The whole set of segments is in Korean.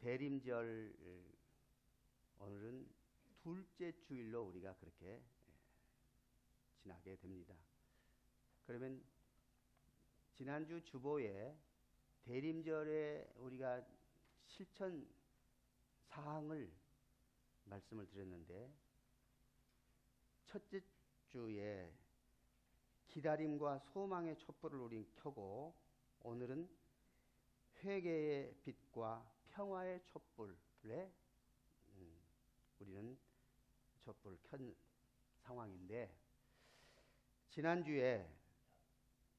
대림절 오늘은 둘째 주일로 우리가 그렇게 지나게 됩니다. 그러면 지난주 주보에 대림절에 우리가 실천 사항을 말씀을 드렸는데, 첫째 주에 기다림과 소망의 촛불을 우린 켜고, 오늘은 회개의 빛과 평화의 촛불에 우리는 촛불을 켠 상황인데, 지난주에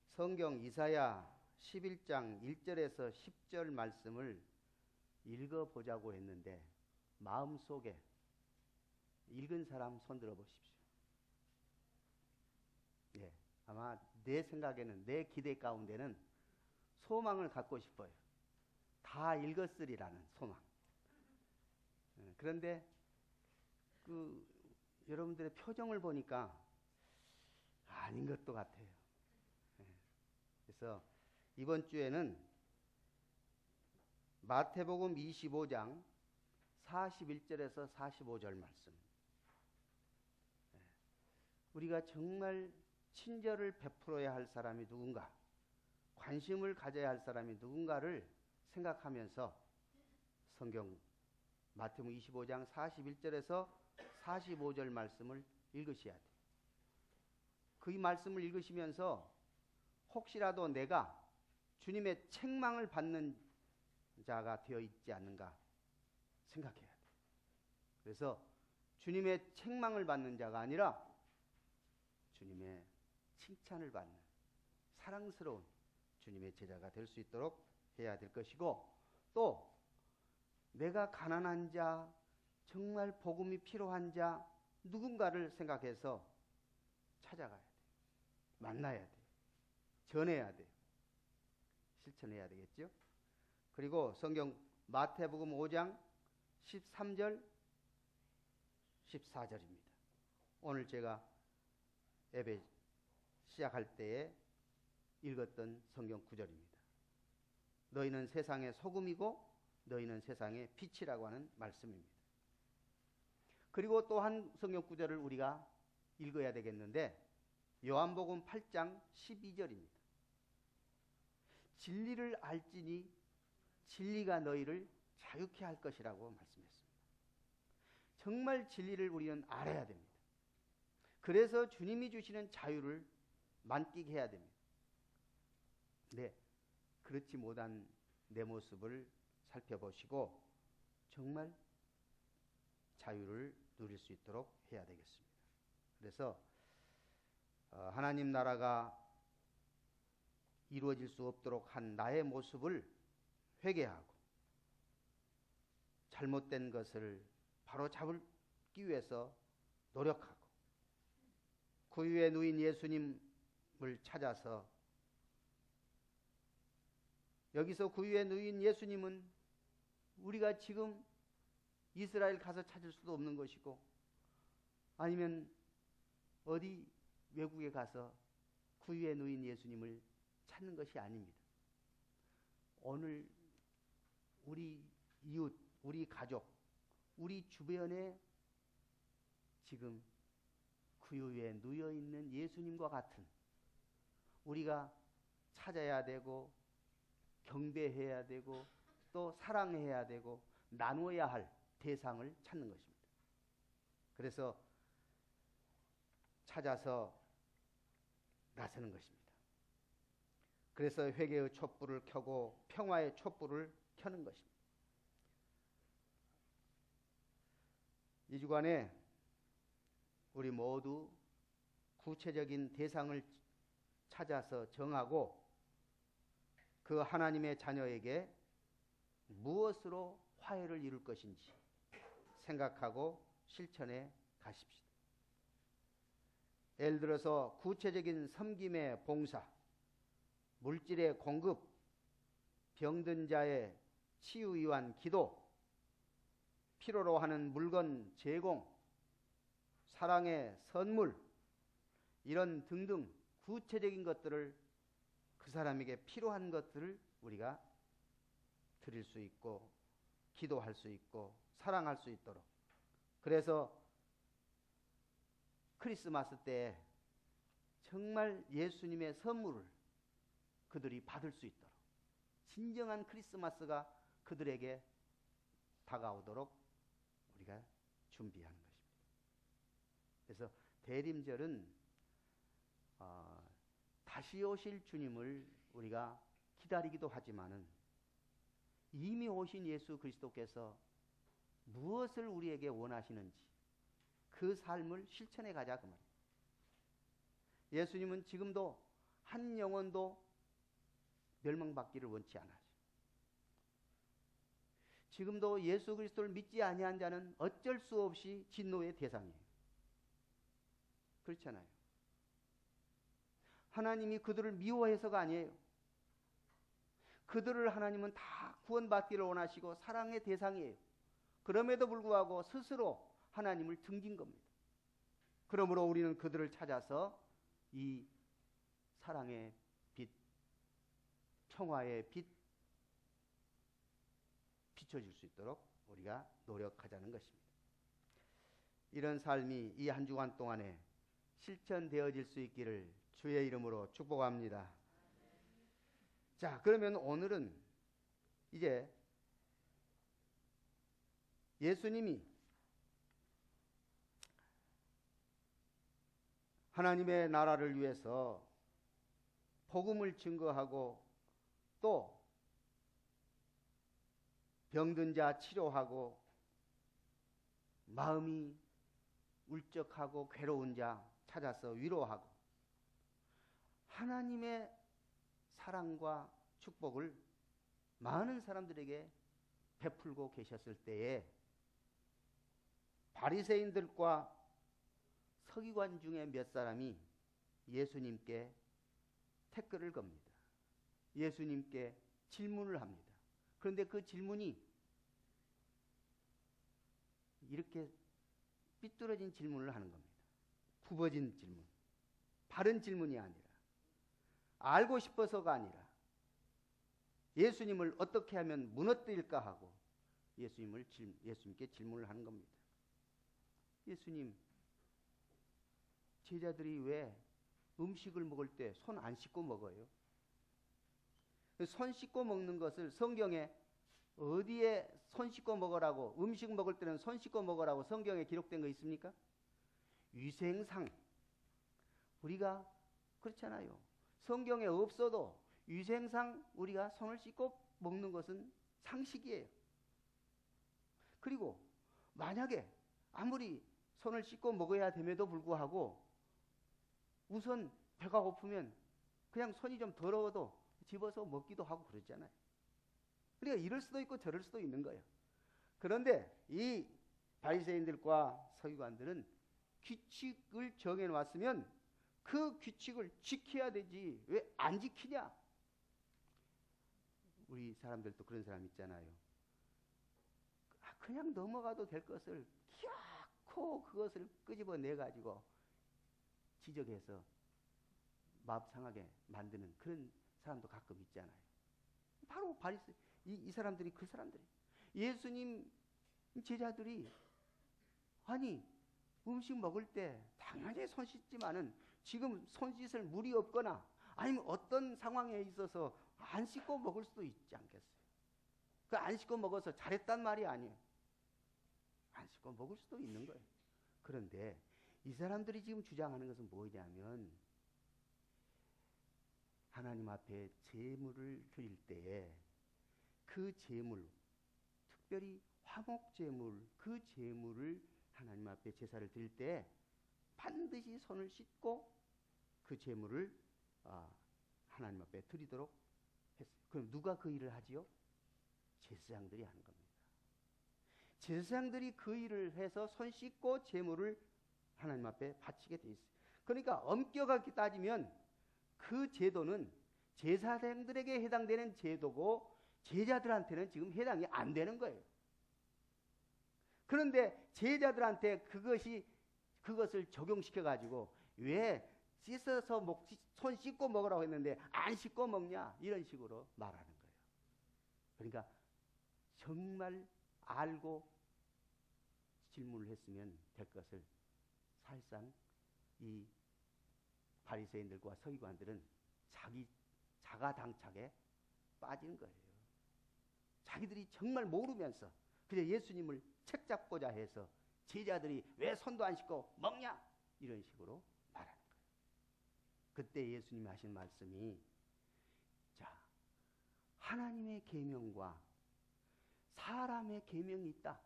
성경 이사야 11장 1절에서 10절 말씀을 읽어보자고 했는데, 마음속에 읽은 사람 손들어 보십시오. 예, 아마 내 생각에는, 내 기대 가운데는 소망을 갖고 싶어요. 다 읽었으리라는 소망. 그런데 여러분들의 표정을 보니까 아닌 것도 같아요. 그래서 이번 주에는 마태복음 25장 41절에서 45절 말씀, 우리가 정말 친절을 베풀어야 할 사람이 누군가, 관심을 가져야 할 사람이 누군가를 생각하면서 성경 마태복음 25장 41절에서 45절 말씀을 읽으셔야 돼요. 그 말씀을 읽으시면서 혹시라도 내가 주님의 책망을 받는 자가 되어 있지 않는가 생각해야 돼요. 그래서 주님의 책망을 받는 자가 아니라 주님의 칭찬을 받는 사랑스러운 주님의 제자가 될 수 있도록 해야 될 것이고, 또 내가 가난한 자, 정말 복음이 필요한 자 누군가를 생각해서 찾아가야 돼요. 만나야 돼요. 전해야 돼요. 실천해야 되겠죠. 그리고 성경 마태복음 5장 13절 14절입니다. 오늘 제가 예배 시작할 때에 읽었던 성경 구절입니다. 너희는 세상의 소금이고 너희는 세상의 빛이라고 하는 말씀입니다. 그리고 또 한 성경 구절을 우리가 읽어야 되겠는데, 요한복음 8장 12절입니다. 진리를 알지니 진리가 너희를 자유케 할 것이라고 말씀했습니다. 정말 진리를 우리는 알아야 됩니다. 그래서 주님이 주시는 자유를 만끽해야 됩니다. 네, 그렇지 못한 내 모습을 살펴보시고 정말 자유를 누릴 수 있도록 해야 되겠습니다. 그래서 하나님 나라가 이루어질 수 없도록 한 나의 모습을 회개하고 잘못된 것을 바로 잡기 위해서 노력하고, 구유에 누인 예수님을 찾아서, 여기서 구유에 누인 예수님은 우리가 지금 이스라엘 가서 찾을 수도 없는 것이고, 아니면 어디 외국에 가서 구유에 누인 예수님을 찾는 것이 아닙니다. 오늘 우리 이웃, 우리 가족, 우리 주변에 지금 구유에 누여 있는 예수님과 같은, 우리가 찾아야 되고 경배해야 되고 또 사랑해야 되고 나누어야 할 대상을 찾는 것입니다. 그래서 찾아서 나서는 것입니다. 그래서 회개의 촛불을 켜고 평화의 촛불을 켜는 것입니다. 이 주간에 우리 모두 구체적인 대상을 찾아서 정하고 그 하나님의 자녀에게 무엇으로 화해를 이룰 것인지 생각하고 실천해 가십시다. 예를 들어서 구체적인 섬김의 봉사, 물질의 공급, 병든 자의 치유 위한 기도, 필요로 하는 물건 제공, 사랑의 선물, 이런 등등 구체적인 것들을, 그 사람에게 필요한 것들을 우리가 드릴 수 있고 기도할 수 있고 사랑할 수 있도록. 그래서 크리스마스 때 정말 예수님의 선물을 그들이 받을 수 있도록 진정한 크리스마스가 그들에게 다가오도록 우리가 준비하는 것입니다. 그래서 대림절은 다시 오실 주님을 우리가 기다리기도 하지만은 이미 오신 예수 그리스도께서 무엇을 우리에게 원하시는지 그 삶을 실천해 가자 그 말이에요. 예수님은 지금도 한 영혼도 멸망받기를 원치 않아요. 지금도 예수 그리스도를 믿지 아니한 자는 어쩔 수 없이 진노의 대상이에요. 그렇잖아요. 하나님이 그들을 미워해서가 아니에요. 그들을 하나님은 다 구원받기를 원하시고 사랑의 대상이에요. 그럼에도 불구하고 스스로 하나님을 등진 겁니다. 그러므로 우리는 그들을 찾아서 이 사랑의 빛, 평화의 빛 비춰줄 수 있도록 우리가 노력하자는 것입니다. 이런 삶이 이 한 주간 동안에 실천되어질 수 있기를 주의 이름으로 축복합니다. 자, 그러면 오늘은 이제 예수님이 하나님의 나라를 위해서 복음을 증거하고 또 병든 자 치료하고 마음이 울적하고 괴로운 자 찾아서 위로하고 하나님의 사랑과 축복을 많은 사람들에게 베풀고 계셨을 때에 바리새인들과 서기관 중에 몇 사람이 예수님께 태클을 겁니다. 예수님께 질문을 합니다. 그런데 그 질문이 이렇게 삐뚤어진 질문을 하는 겁니다. 굽어진 질문. 바른 질문이 아니라 알고 싶어서가 아니라 예수님을 어떻게 하면 무너뜨릴까 하고 예수님께 질문을 하는 겁니다. 예수님, 제자들이 왜 음식을 먹을 때 손 안 씻고 먹어요? 손 씻고 먹는 것을 성경에 어디에 손 씻고 먹으라고, 음식 먹을 때는 손 씻고 먹으라고 성경에 기록된 거 있습니까? 위생상 우리가 그렇잖아요. 성경에 없어도 위생상 우리가 손을 씻고 먹는 것은 상식이에요. 그리고 만약에 아무리 손을 씻고 먹어야 됨에도 불구하고 우선 배가 고프면 그냥 손이 좀 더러워도 집어서 먹기도 하고 그러잖아요. 그러니까 이럴 수도 있고 저럴 수도 있는 거예요. 그런데 이 바리새인들과 서기관들은 규칙을 정해놨으면 그 규칙을 지켜야 되지 왜 안 지키냐? 우리 사람들도 그런 사람 있잖아요. 그냥 넘어가도 될 것을 기어코 그것을 끄집어내가지고 지적해서 마음 상하게 만드는 그런 사람도 가끔 있잖아요. 바로 이 사람들이 그 사람들이 예수님 제자들이 아니 음식 먹을 때 당연히 손 씻지만은 지금 손 씻을 물이 없거나 아니면 어떤 상황에 있어서 안 씻고 먹을 수도 있지 않겠어요? 그 안 씻고 먹어서 잘했단 말이 아니에요. 안 씻고 먹을 수도 있는 거예요. 그런데 이 사람들이 지금 주장하는 것은 뭐냐면 하나님 앞에 제물을 드릴 때에 그 제물, 특별히 화목 제물, 그 제물을 하나님 앞에 제사를 드릴 때 반드시 손을 씻고 그 제물을 하나님 앞에 드리도록 했어요. 그럼 누가 그 일을 하지요? 제사장들이 하는 겁니다. 제사장들이 그 일을 해서 손 씻고 제물을 하나님 앞에 바치게 돼 있어요. 그러니까 엄격하게 따지면 그 제도는 제사장들에게 해당되는 제도고 제자들한테는 지금 해당이 안 되는 거예요. 그런데 제자들한테 그것을 적용시켜 가지고 왜 씻어서 손 씻고 먹으라고 했는데 안 씻고 먹냐 이런 식으로 말하는 거예요. 그러니까 정말 알고 질문을 했으면 될 것을 사실상 이 바리새인들과 서기관들은 자가당착에 빠진 거예요. 자기들이 정말 모르면서 그냥 예수님을 책잡고자 해서 제자들이 왜 손도 안 씻고 먹냐? 이런 식으로 말하는 거예요. 그때 예수님이 하신 말씀이 자, 하나님의 계명과 사람의 계명이 있다.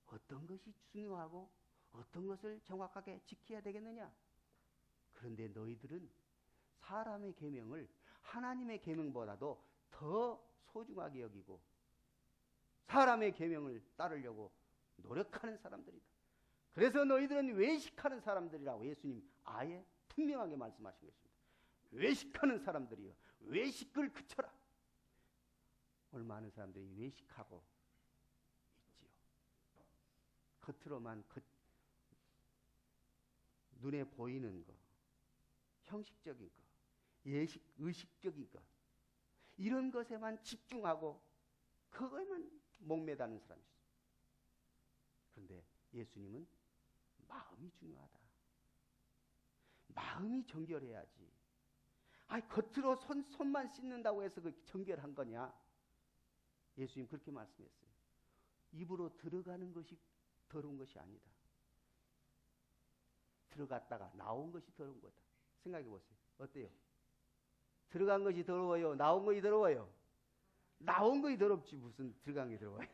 어떤 것이 중요하고 어떤 것을 정확하게 지켜야 되겠느냐? 그런데 너희들은 사람의 계명을 하나님의 계명보다도 더 소중하게 여기고 사람의 계명을 따르려고 노력하는 사람들이다. 그래서 너희들은 외식하는 사람들이라고 예수님 아예 분명하게 말씀하신 것입니다. 외식하는 사람들이요. 외식을 그쳐라. 오늘 많은 사람들이 외식하고 있지요. 겉으로만 눈에 보이는 거, 형식적인 거, 의식적인 거 이런 것에만 집중하고 그거에만 목매다는 사람이 있어요. 그런데 예수님은 마음이 중요하다. 마음이 정결해야지. 아니 겉으로 손만 씻는다고 해서 그 정결한 거냐? 예수님 그렇게 말씀했어요. 입으로 들어가는 것이 더러운 것이 아니다. 들어갔다가 나온 것이 더러운 거다. 생각해 보세요. 어때요? 들어간 것이 더러워요? 나온 것이 더러워요? 나온 것이 더럽지 무슨 들어간 게 더러워요?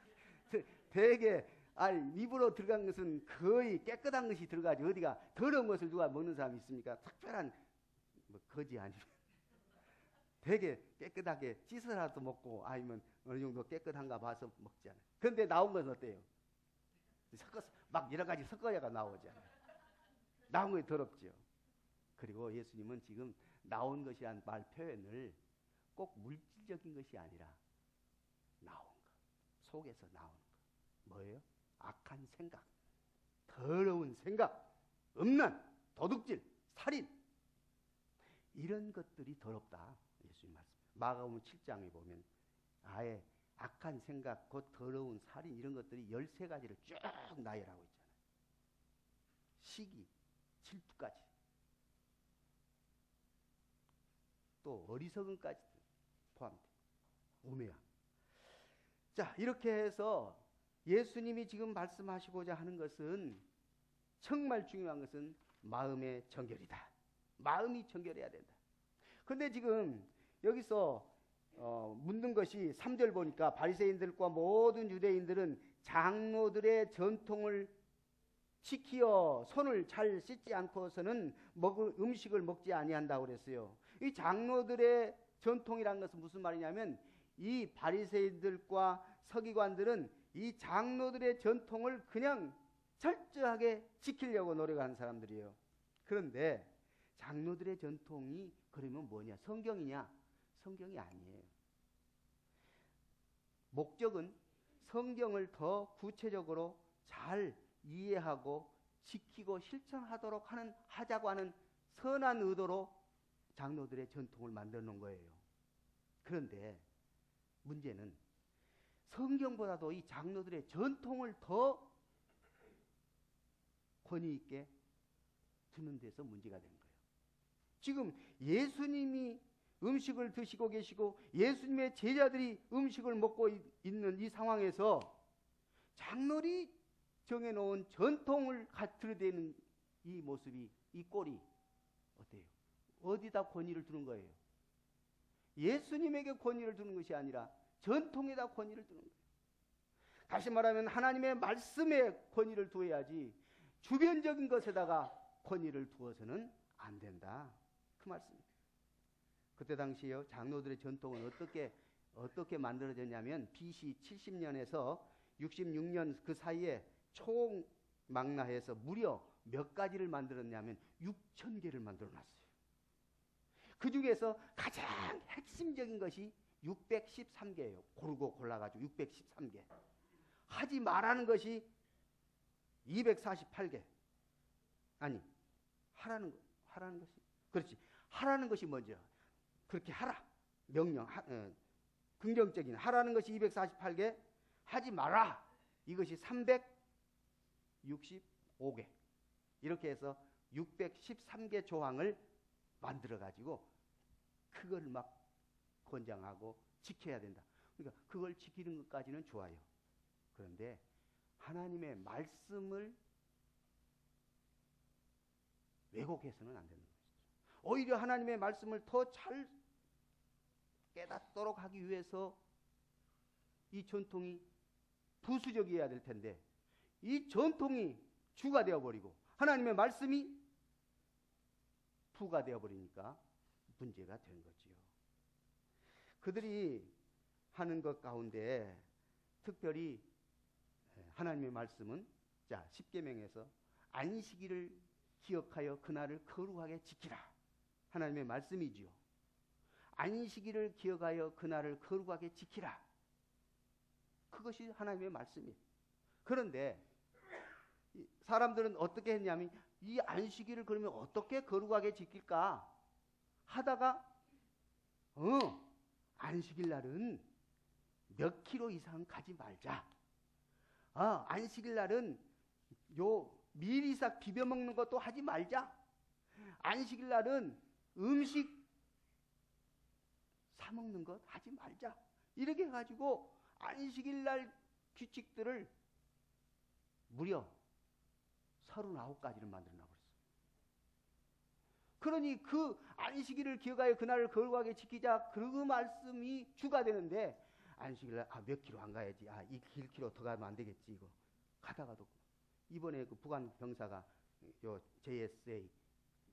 되게 입으로 들어간 것은 거의 깨끗한 것이 들어가지 어디가 더러운 것을 누가 먹는 사람이 있습니까? 특별한 거지 아니면 되게 깨끗하게 씻어라도 먹고 아니면 어느 정도 깨끗한가 봐서 먹잖아요. 그런데 나온 것은 어때요? 섞어서 막 여러 가지 섞어야가 나오잖아요. 나온 것이 더럽죠. 그리고 예수님은 지금 나온 것이란 말 표현을 꼭 물질적인 것이 아니라 나온 것, 속에서 나오는 것. 뭐예요? 악한 생각, 더러운 생각, 음란, 도둑질, 살인 이런 것들이 더럽다. 예수님 말씀. 마가복음 7장에 보면 아예 악한 생각, 곧 더러운 살인 이런 것들이 13가지를 쭉 나열하고 있잖아요. 시기, 질투까지. 또 어리석음까지 포함돼요. 우매함. 자, 이렇게 해서 예수님이 지금 말씀하시고자 하는 것은 정말 중요한 것은 마음의 정결이다. 마음이 정결해야 된다. 그런데 지금 여기서 묻는 것이 3절 보니까 바리새인들과 모든 유대인들은 장로들의 전통을 지키어 손을 잘 씻지 않고서는 음식을 먹지 아니한다고 그랬어요. 이 장로들의 전통이라는 것은 무슨 말이냐면 이 바리새인들과 서기관들은 이 장로들의 전통을 그냥 철저하게 지키려고 노력하는 사람들이에요. 그런데 장로들의 전통이 그러면 뭐냐? 성경이냐? 성경이 아니에요. 목적은 성경을 더 구체적으로 잘 이해하고 지키고 실천하도록 하자고 하는 선한 의도로 장로들의 전통을 만들어 놓은 거예요. 그런데 문제는 성경보다도 이 장로들의 전통을 더 권위 있게 두는 데서 문제가 되는 거예요. 지금 예수님이 음식을 드시고 계시고 예수님의 제자들이 음식을 먹고 있는 이 상황에서 장로들이 정해놓은 전통을 들여대는 이 모습이, 이 꼴이 어때요? 어디다 권위를 두는 거예요? 예수님에게 권위를 두는 것이 아니라 전통에다 권위를 두는 거예요. 다시 말하면 하나님의 말씀에 권위를 두어야지 주변적인 것에다가 권위를 두어서는 안 된다. 그 말씀입니다. 그때 당시에 장로들의 전통은 어떻게 만들어졌냐면 BC 70년에서 66년 그 사이에 총망라해서 무려 몇 가지를 만들었냐면 6,000개를 만들어놨어요. 그 중에서 가장 핵심적인 것이 613개예요. 고르고 골라가지고 613개. 하지 말라는 것이 248개. 아니, 하라는 것이. 그렇지. 하라는 것이 먼저. 그렇게 하라. 명령. 긍정적인 하라는 것이 248개. 하지 마라. 이것이 365개. 이렇게 해서 613개 조항을 만들어 가지고 그걸 막 권장하고 지켜야 된다. 그러니까 그걸 지키는 것까지는 좋아요. 그런데 하나님의 말씀을 왜곡해서는 안 되는 것이죠. 오히려 하나님의 말씀을 더 잘 깨닫도록 하기 위해서 이 전통이 부수적이어야 될 텐데 이 전통이 주가 되어버리고 하나님의 말씀이 부가 되어버리니까 문제가 된 거지요. 그들이 하는 것 가운데 특별히 하나님의 말씀은 자 10계명에서 안식일을 기억하여 그날을 거룩하게 지키라. 하나님의 말씀이지요. 안식일을 기억하여 그날을 거룩하게 지키라. 그것이 하나님의 말씀이에요. 그런데 사람들은 어떻게 했냐면 이 안식일을 그러면 어떻게 거룩하게 지킬까 하다가 안식일 날은 몇 킬로 이상 가지 말자. 안식일 날은 요 밀이삭 비벼 먹는 것도 하지 말자. 안식일 날은 음식 사 먹는 것 하지 말자. 이렇게 해가지고 안식일 날 규칙들을 무려 39가지를 만들어 놔버렸어요. 그러니 그 안식일을 기억하여 그날을 거룩하게 지키자. 그 말씀이 주가 되는데 안식일 날 몇 킬로 안 가야지. 이 1킬로 더 가면 안 되겠지. 이거 가다가도 이번에 그 북한 병사가 요 JSA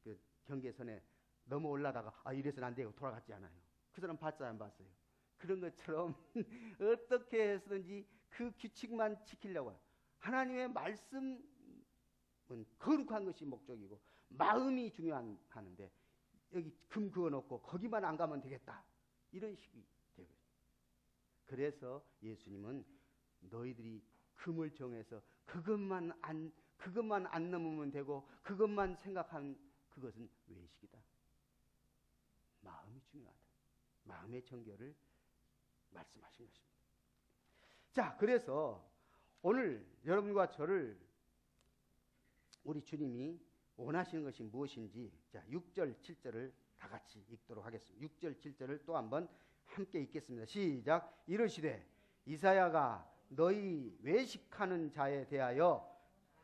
그 경계선에 넘어 올라다가 이래서는 안 되고 돌아갔잖아요. 그 사람 봤어요, 안 봤어요? 그런 것처럼 어떻게 해서든지 그 규칙만 지키려고 해요. 하나님의 말씀은 거룩한 것이 목적이고 마음이 중요하는데 여기 금 그어놓고 거기만 안 가면 되겠다. 이런 식이 되거든요. 그래서 예수님은 너희들이 금을 정해서 그것만 안 넘으면 되고 그것만 생각한 그것은 외식이다. 마음이 중요하다. 마음의 정결을 말씀하신 것입니다. 자, 그래서 오늘 여러분과 저를 우리 주님이 원하시는 것이 무엇인지 자 6절 7절을 다 같이 읽도록 하겠습니다. 6절 7절을 또 한번 함께 읽겠습니다. 시작. 이르시되 이사야가 너희 외식하는 자에 대하여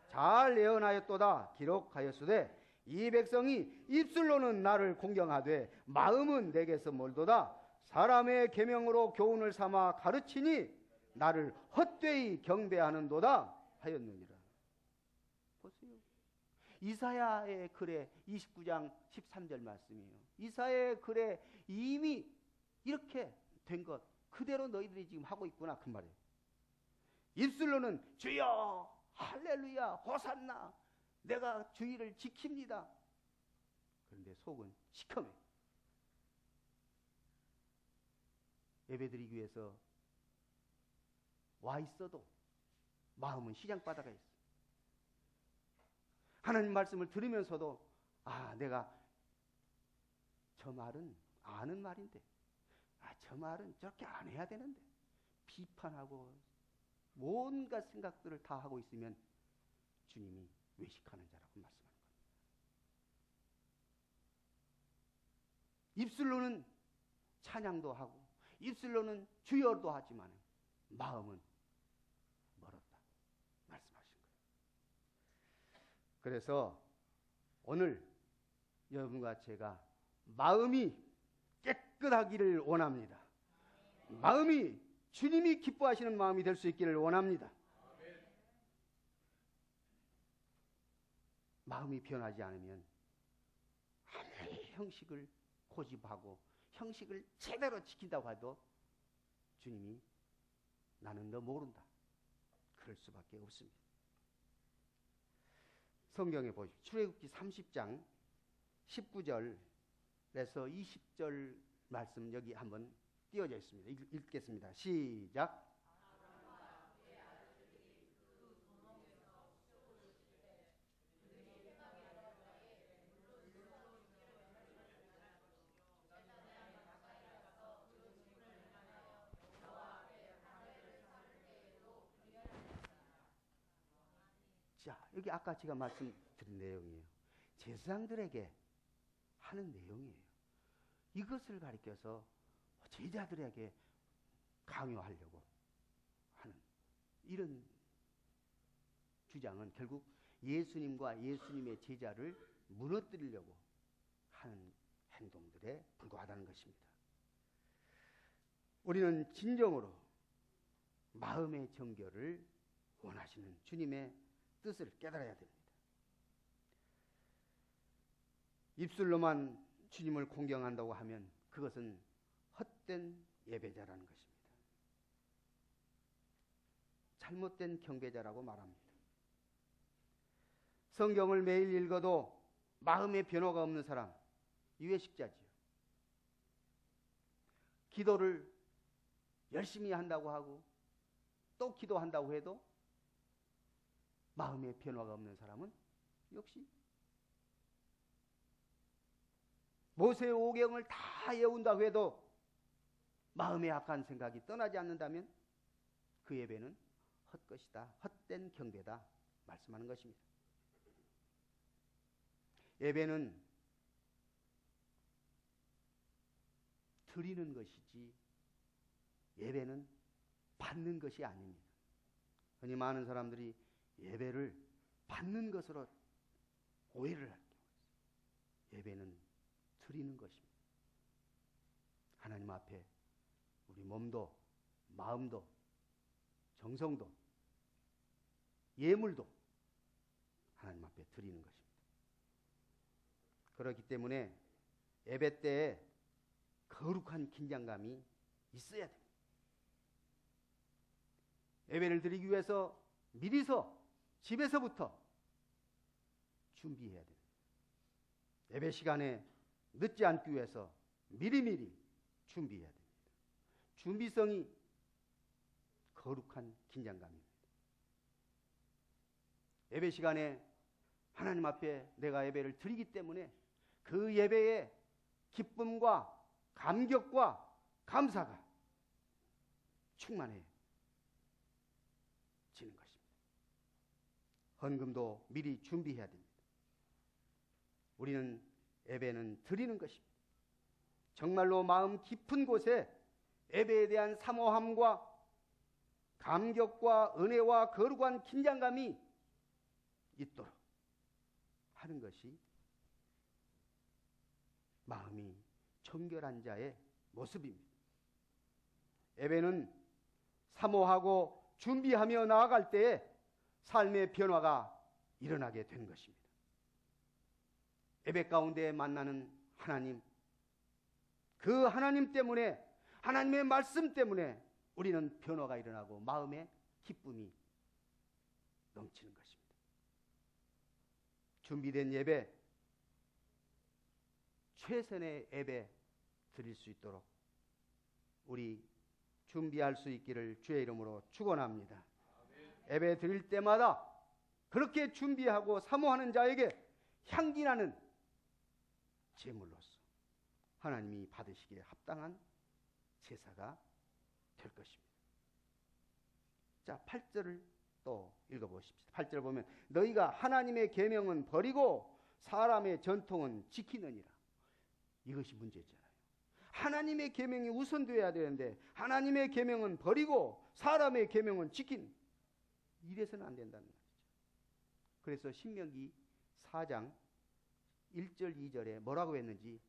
잘 예언하였도다. 기록하였으되 이 백성이 입술로는 나를 공경하되 마음은 내게서 멀도다. 사람의 계명으로 교훈을 삼아 가르치니 나를 헛되이 경배하는도다 하였느니라. 보세요. 이사야의 글에 29장 13절 말씀이에요. 이사야의 글에 이미 이렇게 된 것 그대로 너희들이 지금 하고 있구나 그 말이에요. 입술로는 주여 할렐루야 호산나 내가 주의를 지킵니다. 그런데 속은 시커매요. 예배드리기 위해서 와 있어도 마음은 시장바닥에 있어. 하나님 말씀을 들으면서도 내가 저 말은 아는 말인데 저 말은 저렇게 안 해야 되는데 비판하고 온갖 생각들을 다 하고 있으면 주님이 외식하는 자라고 말씀하는 겁니다. 입술로는 찬양도 하고 입술로는 주여도 하지만 마음은 멀었다 말씀하신 거예요. 그래서 오늘 여러분과 제가 마음이 깨끗하기를 원합니다. 마음이 주님이 기뻐하시는 마음이 될 수 있기를 원합니다. 마음이 변하지 않으면 아무리 형식을 고집하고 형식을 제대로 지킨다고 해도 주님이 나는 너 모른다. 그럴 수밖에 없습니다. 성경에 보십시오. 출애굽기 30장 19절에서 20절 말씀 여기 한번 띄어져 있습니다. 읽겠습니다. 시작. 자, 여기 아까 제가 말씀드린 내용이에요. 제사장들에게 하는 내용이에요. 이것을 가리켜서 제자들에게 강요하려고 하는 이런 주장은 결국 예수님과 예수님의 제자를 무너뜨리려고 하는 행동들에 불과하다는 것입니다. 우리는 진정으로 마음의 정결을 원하시는 주님의 뜻을 깨달아야 됩니다. 입술로만 주님을 공경한다고 하면 그것은 헛된 예배자라는 것입니다. 잘못된 경배자라고 말합니다. 성경을 매일 읽어도 마음의 변화가 없는 사람, 유회식자지요. 기도를 열심히 한다고 하고 또 기도한다고 해도 마음의 변화가 없는 사람은 역시 모세의 오경을 다 외운다고 해도 마음의 악한 생각이 떠나지 않는다면 그 예배는 헛것이다, 헛된 경배다 말씀하는 것입니다. 예배는 드리는 것이지 예배는 받는 것이 아닙니다. 흔히 많은 사람들이 예배를 받는 것으로 오해를 할 경우 있어요. 예배는 드리는 것입니다. 하나님 앞에 우리 몸도 마음도 정성도 예물도 하나님 앞에 드리는 것입니다. 그렇기 때문에 예배 때에 거룩한 긴장감이 있어야 됩니다. 예배를 드리기 위해서 미리서 집에서부터 준비해야 됩니다. 예배 시간에 늦지 않기 위해서 미리미리 준비해야 됩니다. 준비성이 거룩한 긴장감입니다. 예배 시간에 하나님 앞에 내가 예배를 드리기 때문에 그 예배에 기쁨과 감격과 감사가 충만해지는 것입니다. 헌금도 미리 준비해야 됩니다. 우리는 예배는 드리는 것입니다. 정말로 마음 깊은 곳에 예배에 대한 사모함과 감격과 은혜와 거룩한 긴장감이 있도록 하는 것이 마음이 정결한 자의 모습입니다. 예배는 사모하고 준비하며 나아갈 때에 삶의 변화가 일어나게 된 것입니다. 예배 가운데 만나는 하나님, 그 하나님 때문에 하나님의 말씀 때문에 우리는 변화가 일어나고 마음에 기쁨이 넘치는 것입니다. 준비된 예배, 최선의 예배 드릴 수 있도록 우리 준비할 수 있기를 주의 이름으로 축원합니다. 예배 드릴 때마다 그렇게 준비하고 사모하는 자에게 향기나는 제물로서 하나님이 받으시기에 합당한 제사가 될 것입니다. 자, 8절을 또 읽어보십시다. 8절 보면 너희가 하나님의 계명은 버리고 사람의 전통은 지키느니라. 이것이 문제잖아요. 하나님의 계명이 우선되어야 되는데 하나님의 계명은 버리고 사람의 계명은 지킨, 이래서는 안 된다는 말이죠. 그래서 신명기 4장 1절 2절에 뭐라고 했는지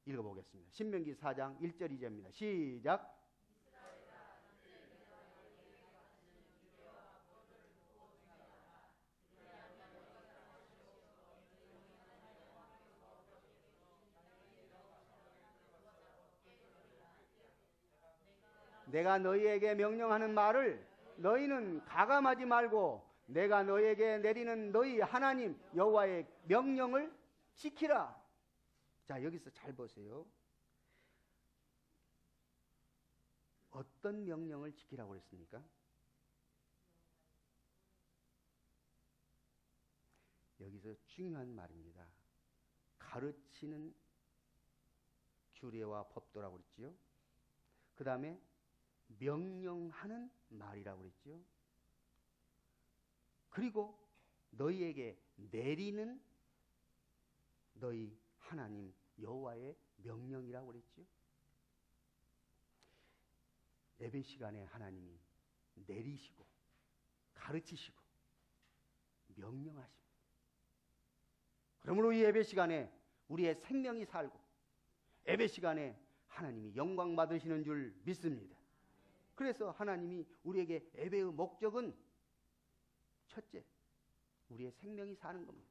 읽어보겠습니다. 신명기 4장 1절 2절입니다. 시작. 내가 너희에게 명령하는 말을 너희는 가감하지 말고 내가 너희에게 내리는 너희 하나님 여호와의 명령을 지키라. 자, 여기서 잘 보세요. 어떤 명령을 지키라고 그랬습니까? 여기서 중요한 말입니다. 가르치는 규례와 법도라고 그랬지요. 그 다음에 명령하는 말이라고 그랬죠. 그리고 너희에게 내리는 너희 하나님 여호와의 명령이라고 그랬죠. 예배 시간에 하나님이 내리시고 가르치시고 명령하십니다. 그러므로 이 예배 시간에 우리의 생명이 살고 예배 시간에 하나님이 영광 받으시는 줄 믿습니다. 그래서 하나님이 우리에게 예배의 목적은 첫째, 우리의 생명이 사는 겁니다.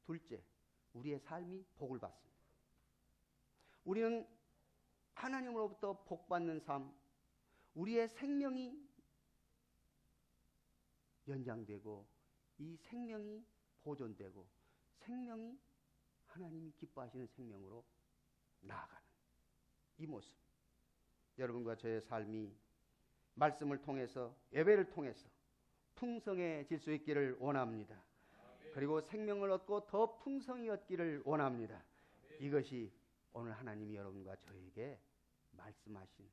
둘째, 우리의 삶이 복을 받습니다. 우리는 하나님으로부터 복받는 삶, 우리의 생명이 연장되고 이 생명이 보존되고 생명이 하나님이 기뻐하시는 생명으로 나아가는 이 모습, 여러분과 저의 삶이 말씀을 통해서 예배를 통해서 풍성해질 수 있기를 원합니다. 그리고 생명을 얻고 더 풍성히 얻기를 원합니다. 이것이 오늘 하나님이 여러분과 저에게 말씀하신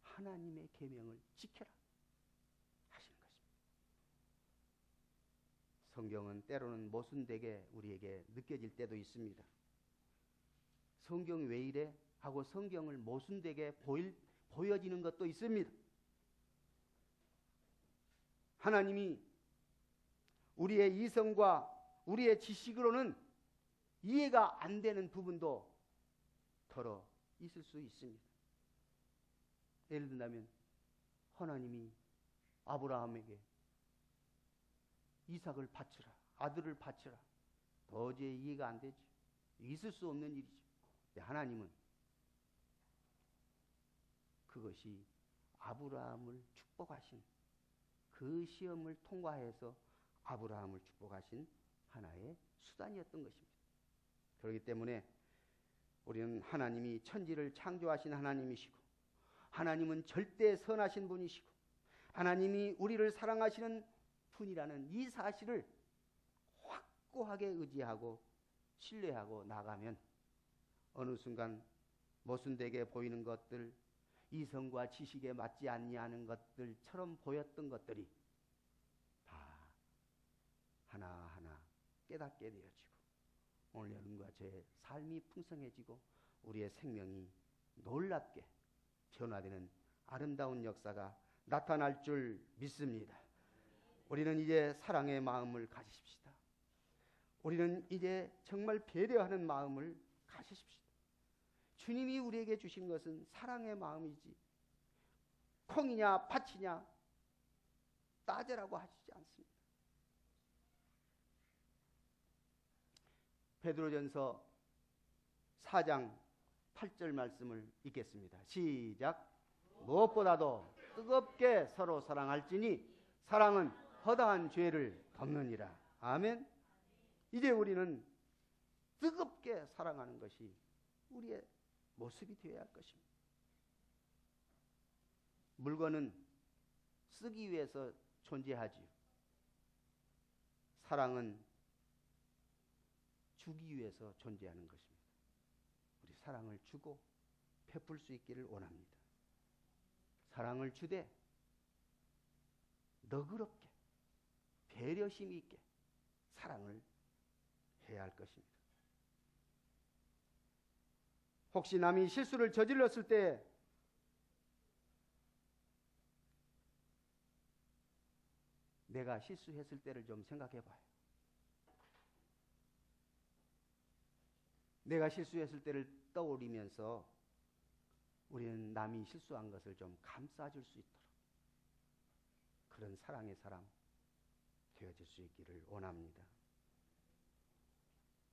하나님의 계명을 지켜라 하시는 것입니다. 성경은 때로는 모순되게 우리에게 느껴질 때도 있습니다. 성경이 왜 이래? 하고 성경을 모순되게 보여지는 것도 있습니다. 하나님이 우리의 이성과 우리의 지식으로는 이해가 안 되는 부분도 더러 있을 수 있습니다. 예를 든다면 하나님이 아브라함에게 이삭을 바치라, 아들을 바치라. 도저히 이해가 안 되죠. 있을 수 없는 일이죠. 하나님은 그것이 아브라함을 축복하신 그 시험을 통과해서 아브라함을 축복하신 하나의 수단이었던 것입니다. 그렇기 때문에 우리는 하나님이 천지를 창조하신 하나님이시고 하나님은 절대 선하신 분이시고 하나님이 우리를 사랑하시는 분이라는 이 사실을 확고하게 의지하고 신뢰하고 나가면 어느 순간 모순되게 보이는 것들, 이성과 지식에 맞지 아니하는 것들처럼 보였던 것들이 다 하나하나 깨닫게 되어지고 오늘 여러분과 제 삶이 풍성해지고 우리의 생명이 놀랍게 변화되는 아름다운 역사가 나타날 줄 믿습니다. 우리는 이제 사랑의 마음을 가지십시다. 우리는 이제 정말 배려하는 마음을 가지십시다. 주님이 우리에게 주신 것은 사랑의 마음이지 콩이냐 팥이냐 따져라고 하시지 않습니다. 베드로전서 4장 8절 말씀을 읽겠습니다. 시작. 무엇보다도 뜨겁게 서로 사랑할지니 사랑은 허다한 죄를 덮느니라. 아멘. 이제 우리는 뜨겁게 사랑하는 것이 우리의 모습이 되어야 할 것입니다. 물건은 쓰기 위해서 존재하지요. 사랑은 주기 위해서 존재하는 것입니다. 우리 사랑을 주고 베풀 수 있기를 원합니다. 사랑을 주되 너그럽게 배려심 있게 사랑을 해야 할 것입니다. 혹시 남이 실수를 저질렀을 때 내가 실수했을 때를 좀 생각해 봐요. 내가 실수했을 때를 떠올리면서 우리는 남이 실수한 것을 좀 감싸줄 수 있도록 그런 사랑의 사람 되어질 수 있기를 원합니다.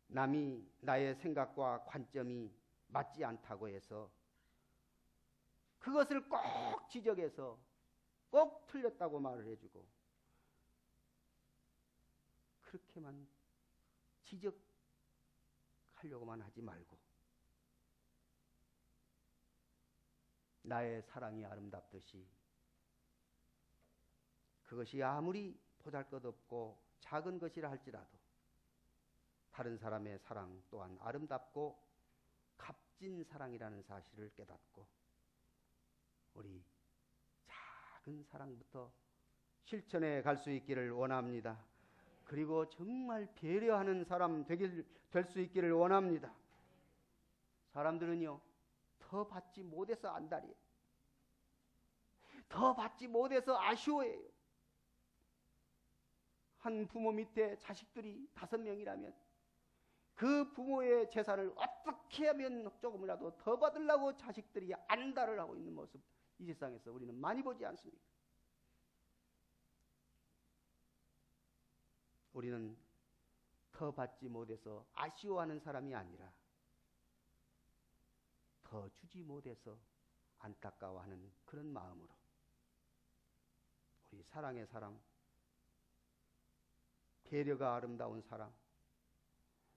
남이 나의 생각과 관점이 맞지 않다고 해서 그것을 꼭 지적해서 꼭 틀렸다고 말을 해주고 그렇게만 지적하려고만 하지 말고 나의 사랑이 아름답듯이 그것이 아무리 보잘것없고 작은 것이라 할지라도 다른 사람의 사랑 또한 아름답고 값진 사랑이라는 사실을 깨닫고 우리 작은 사랑부터 실천해 갈 수 있기를 원합니다. 그리고 정말 배려하는 사람 될 수 있기를 원합니다. 사람들은요, 더 받지 못해서 안달이에요. 더 받지 못해서 아쉬워해요. 한 부모 밑에 자식들이 5명이라면 그 부모의 재산을 어떻게 하면 조금이라도 더 받으려고 자식들이 안달을 하고 있는 모습, 이 세상에서 우리는 많이 보지 않습니까? 우리는 더 받지 못해서 아쉬워하는 사람이 아니라 더 주지 못해서 안타까워하는 그런 마음으로 우리 사랑의 사람, 배려가 아름다운 사람,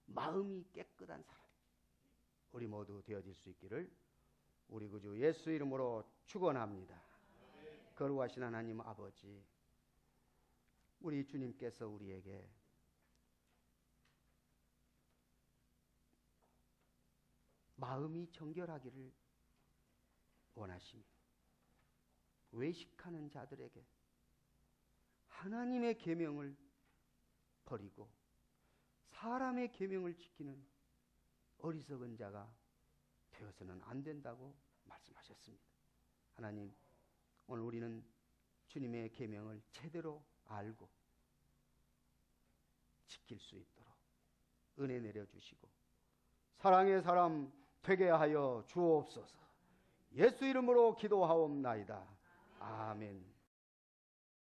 마음이 깨끗한 사람, 우리 모두 되어질 수 있기를 우리 구주 예수 이름으로 축원합니다. 거룩하신 하나님 아버지, 우리 주님께서 우리에게 마음이 정결하기를 원하십니다. 외식하는 자들에게 하나님의 계명을 버리고 사람의 계명을 지키는 어리석은 자가 되어서는 안 된다고 말씀하셨습니다. 하나님, 오늘 우리는 주님의 계명을 제대로 알고 지킬 수 있도록 은혜 내려주시고 사랑의 사람 되게 하여 주옵소서. 예수 이름으로 기도하옵나이다. 아멘.